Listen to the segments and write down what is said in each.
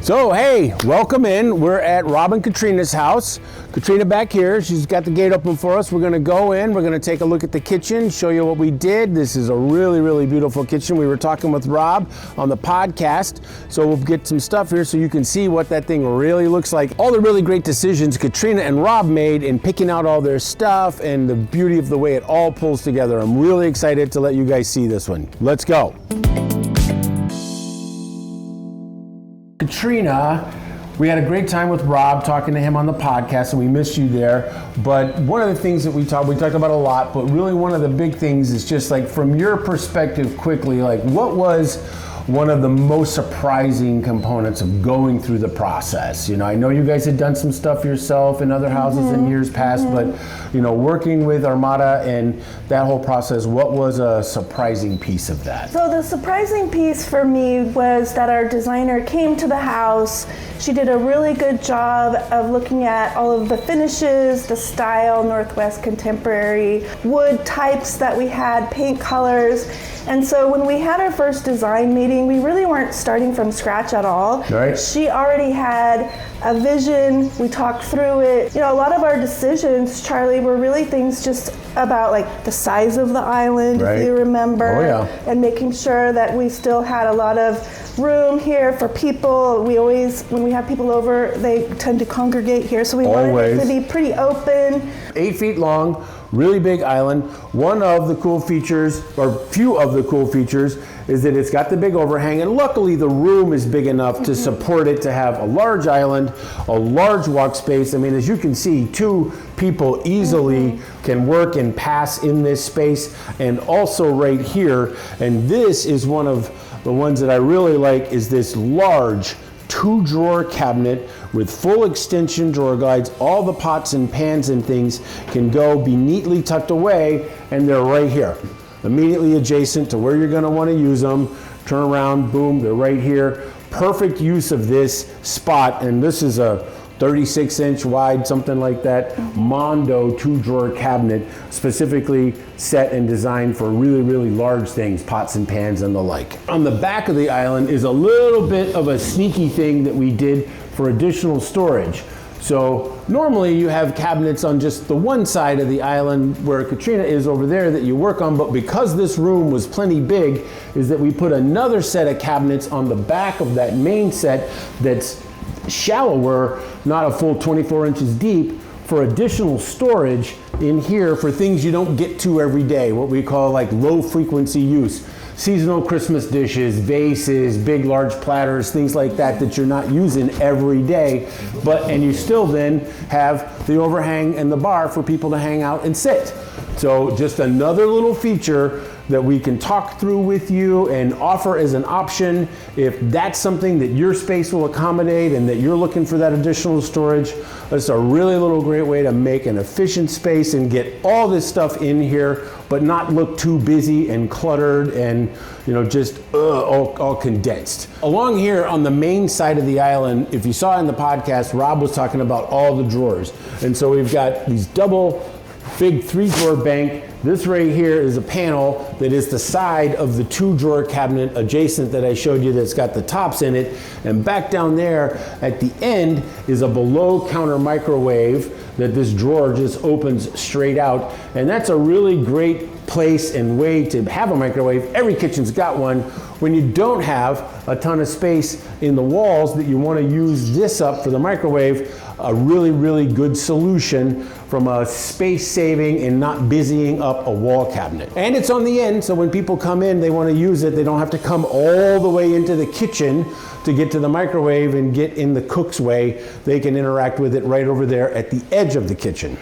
So, hey, welcome in. We're at Rob and Katrina's house. Katrina back here, she's got the gate open for us. We're gonna go in, we're gonna take a look at the kitchen, show you what we did. This is a really, really beautiful kitchen. We were talking with Rob on the podcast, so we'll get some stuff here so you can see what that thing really looks like. All the really great decisions Katrina and Rob made in picking out all their stuff and the beauty of the way it all pulls together. I'm really excited to let you guys see this one. Let's go. Katrina, we had a great time with Rob talking to him on the podcast, and we missed you there. But one of the things that we talked about a lot, but really one of the big things is just like from your perspective quickly, like what was one of the most surprising components of going through the process? You know, I know you guys had done some stuff yourself in other houses in years past, but you know, working with Armada and that whole process, what was a surprising piece of that? So the surprising piece for me was that our designer came to the house. She did a really good job of looking at all of the finishes, the style, Northwest contemporary, wood types that we had, paint colors. And so when we had our first design meeting, we really weren't starting from scratch at all. Right. She already had a vision. We talked through it. You know, a lot of our decisions, Charlie, were really things just about like the size of the island, right. if you remember. Oh, yeah. And making sure that we still had a lot of room here for people. We always, when we have people over, they tend to congregate here. So we wanted it to be pretty open. 8 feet long, really big island. One of the cool features, or few of the cool features, is that it's got the big overhang, and luckily the room is big enough to support it to have a large island, a large walk space. I mean, as you can see, 2 people easily can work and pass in this space, and also right here, and this is one of the ones that I really like, is this large 2-drawer cabinet with full extension drawer guides. All the pots and pans and things can be neatly tucked away, and they're right here, immediately adjacent to where you're going to want to use them. Turn around, boom, they're right here. Perfect use of this spot, and this is a 36-inch wide, something like that, Mondo 2-drawer cabinet, specifically set and designed for really, really large things, pots and pans and the like. On the back of the island is a little bit of a sneaky thing that we did for additional storage. So normally you have cabinets on just the one side of the island where Katrina is over there that you work on, but because this room was plenty big, is that we put another set of cabinets on the back of that main set that's shallower, not a full 24 inches deep, for additional storage in here for things you don't get to every day, what we call like low frequency use. Seasonal Christmas dishes, vases, big large platters, things like that that you're not using every day, and you still then have the overhang and the bar for people to hang out and sit. So just another little feature that we can talk through with you and offer as an option if that's something that your space will accommodate and that you're looking for that additional storage. It's a really little great way to make an efficient space and get all this stuff in here, but not look too busy and cluttered and just all condensed. Along here on the main side of the island, if you saw in the podcast, Rob was talking about all the drawers. And so we've got these double big 3-drawer bank. This right here is a panel that is the side of the 2-drawer cabinet adjacent that I showed you that's got the tops in it. And back down there at the end is a below counter microwave that this drawer just opens straight out. And that's a really great place and way to have a microwave. Every kitchen's got one. When you don't have a ton of space in the walls that you want to use this up for the microwave, a really, really good solution from a space saving and not busying up a wall cabinet. And it's on the end, so when people come in, they want to use it, they don't have to come all the way into the kitchen to get to the microwave and get in the cook's way. They can interact with it right over there at the edge of the kitchen.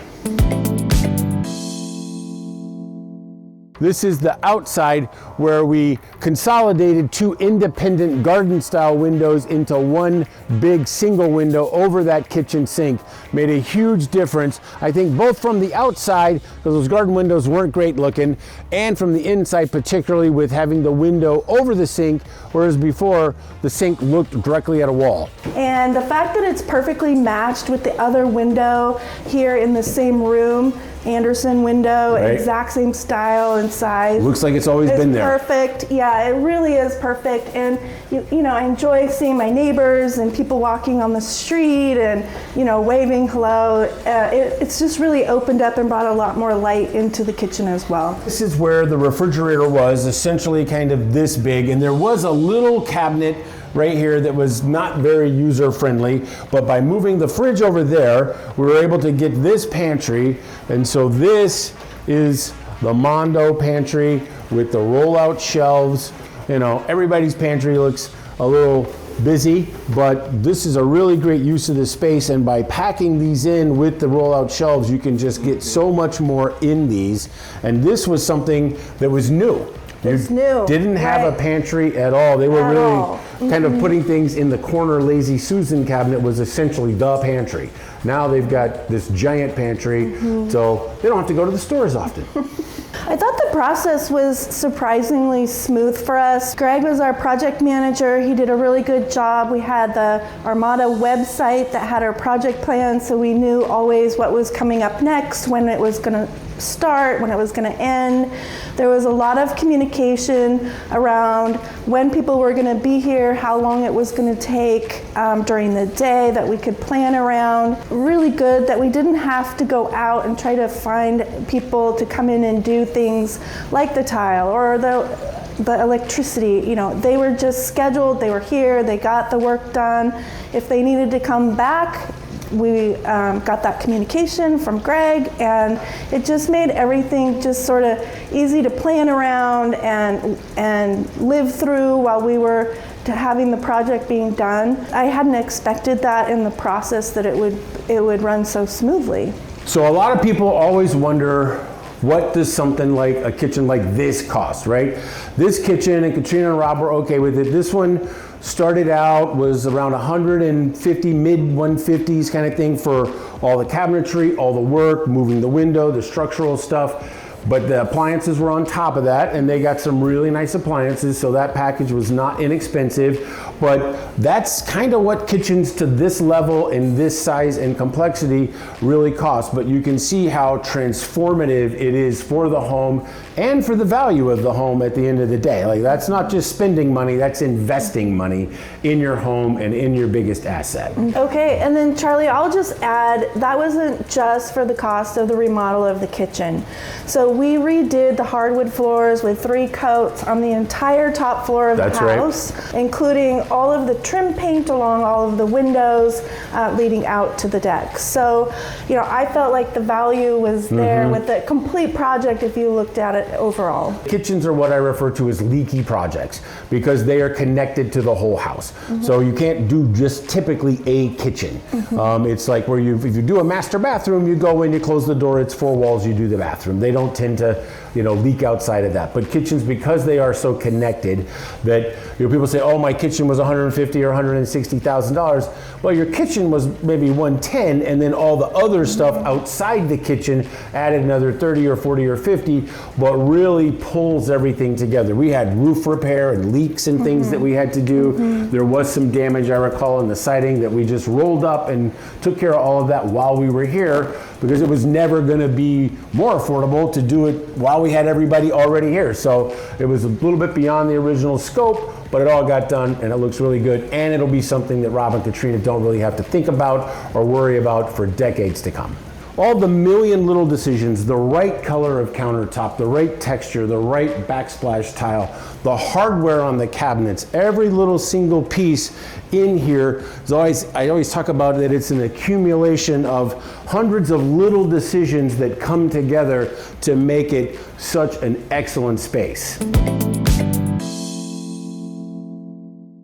This is the outside where we consolidated 2 independent garden style windows into one big single window over that kitchen sink. Made a huge difference, I think, both from the outside, because those garden windows weren't great looking, and from the inside, particularly with having the window over the sink, whereas before the sink looked directly at a wall. And the fact that it's perfectly matched with the other window here in the same room Anderson window, Right. exact same style and size. Looks like it's always been there. Perfect. Yeah, it really is perfect. And you know, I enjoy seeing my neighbors and people walking on the street and waving hello. It's just really opened up and brought a lot more light into the kitchen as well. This is where the refrigerator was, essentially kind of this big, and there was a little cabinet right here that was not very user friendly, but by moving the fridge over there, we were able to get this pantry. And so this is the Mondo pantry with the rollout shelves. Everybody's pantry looks a little busy, but this is a really great use of the space, and by packing these in with the rollout shelves, you can just get so much more in these. And this was something that was new. It's new. Didn't have right. a pantry at all. They were At really all. kind of putting things in the corner. Lazy Susan cabinet was essentially the pantry. Now they've got this giant pantry, so they don't have to go to the store as often. I thought the process was surprisingly smooth for us. Greg was our project manager. He did a really good job. We had the Armada website that had our project plan, so we knew always what was coming up next, when it was going to start, when it was going to end. There was a lot of communication around when people were going to be here, how long it was going to take during the day that we could plan around. Really good that we didn't have to go out and try to find people to come in and do things like the tile or the electricity. They were just scheduled, they were here, they got the work done. If they needed to come back, we got that communication from Greg, and it just made everything just sort of easy to plan around and live through while we were having the project being done. I hadn't expected that in the process, that it would run so smoothly. So a lot of people always wonder, what does something like a kitchen like this cost, right? This kitchen, and Katrina and Rob were okay with it. This one started out, was around 150, mid 150s kind of thing for all the cabinetry, all the work, moving the window, the structural stuff. But the appliances were on top of that, and they got some really nice appliances, so that package was not inexpensive. But that's kind of what kitchens to this level and this size and complexity really cost. But you can see how transformative it is for the home and for the value of the home at the end of the day. Like, that's not just spending money, that's investing money in your home and in your biggest asset. Okay, and then Charlie, I'll just add, that wasn't just for the cost of the remodel of the kitchen. So we redid the hardwood floors with 3 coats on the entire top floor of the house, including all of the trim paint along all of the windows leading out to the deck. So, I felt like the value was there with the complete project if you looked at it overall. Kitchens are what I refer to as leaky projects because they are connected to the whole house. So you can't do just typically a kitchen. It's like where if you do a master bathroom, you go in, you close the door, it's 4 walls, you do the bathroom. They don't tend to leak outside of that. But kitchens, because they are so connected, that people say, oh, my kitchen was $150,000 or $160,000. Well, your kitchen was maybe $110,000, and then all the other stuff outside the kitchen added another 30 or 40 or 50, but really pulls everything together. We had roof repair and leaks and things that we had to do. There was some damage, I recall, in the siding that we just rolled up and took care of all of that while we were here, because it was never going to be more affordable to do it while we had everybody already here. So it was a little bit beyond the original scope, but it all got done and it looks really good, and it'll be something that Rob and Katrina don't really have to think about or worry about for decades to come. All the million little decisions, the right color of countertop, the right texture, the right backsplash tile, the hardware on the cabinets, every little single piece in here is I always talk about that it's an accumulation of hundreds of little decisions that come together to make it such an excellent space.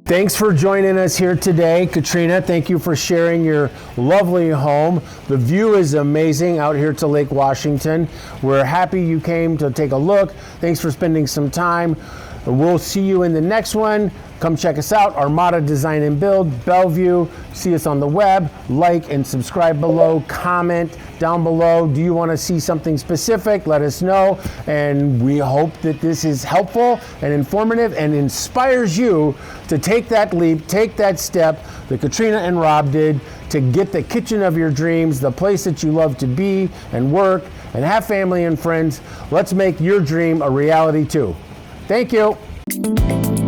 Thanks for joining us here today. Katrina, thank you for sharing your lovely home. The view is amazing out here to Lake Washington. We're happy you came to take a look. Thanks for spending some time. We'll see you in the next one. Come check us out, Armada Design and Build, Bellevue. See us on the web, like and subscribe below, comment down below. Do you want to see something specific? Let us know. And we hope that this is helpful and informative and inspires you to take that leap, take that step that Katrina and Rob did to get the kitchen of your dreams, the place that you love to be and work and have family and friends. Let's make your dream a reality too. Thank you.